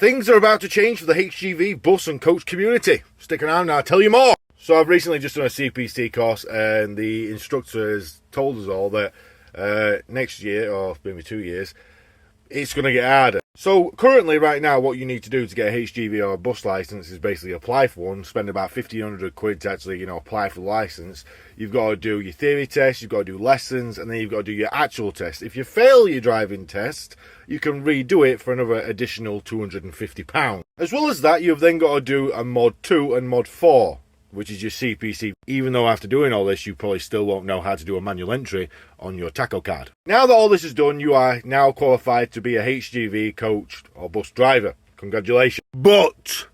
Things are about to change for the HGV bus and coach community. Stick around and I'll tell you more. So I've recently just done a CPC course and the instructor has told us all that next year, or maybe 2 years, it's going to get harder. So currently right now what you need to do to get a HGV or a bus license is basically apply for one, spend about 1,500 quid to actually, apply for the license. You've got to do your theory test, you've got to do lessons, and then you've got to do your actual test. If you fail your driving test, you can redo it for another additional £250. As well as that, you've then got to do a mod 2 and mod 4, which is your CPC. Even though after doing all this, you probably still won't know how to do a manual entry on your tacho card. Now that all this is done, you are now qualified to be a HGV coach or bus driver. Congratulations. But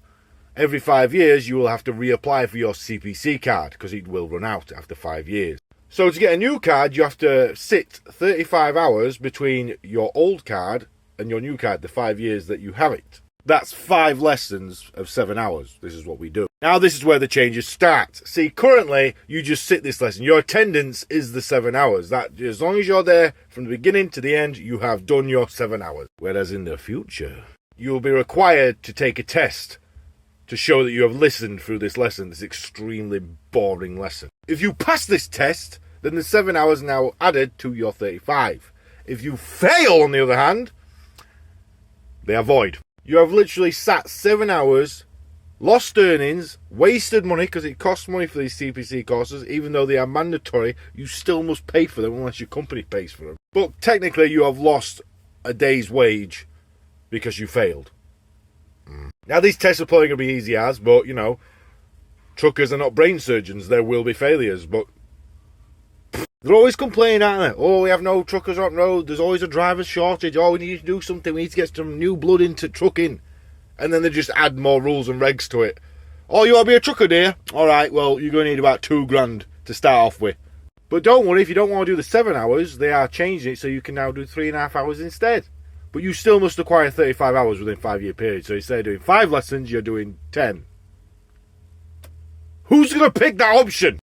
every 5 years, you will have to reapply for your CPC card because it will run out after 5 years. So to get a new card, you have to sit 35 hours between your old card and your new card, the 5 years that you have it. That's 5 lessons of 7 hours. This is what we do. Now this is where the changes start. See, currently, you just sit this lesson. Your attendance is the 7 hours. That as long as you're there from the beginning to the end, you have done your 7 hours. Whereas in the future, you will be required to take a test to show that you have listened through this lesson, this extremely boring lesson. If you pass this test, then the 7 hours are now added to your 35. If you fail, on the other hand, they are void. You have literally sat 7 hours, lost earnings, wasted money, because it costs money for these CPC courses. Even though they are mandatory, you still must pay for them unless your company pays for them. But technically, you have lost a day's wage because you failed. Now, these tests are probably going to be easy as, but, truckers are not brain surgeons. There will be failures, but they're always complaining, aren't they? Oh, we have no truckers on the road. There's always a driver shortage. Oh, we need to do something. We need to get some new blood into trucking. And then they just add more rules and regs to it. Oh, you want to be a trucker, dear? All right, well, you're going to need about $2,000 to start off with. But don't worry, if you don't want to do the 7 hours, they are changing it so you can now do 3.5 hours instead. But you still must acquire 35 hours within a 5-year period. So instead of doing 5 lessons, you're doing 10. Who's going to pick that option?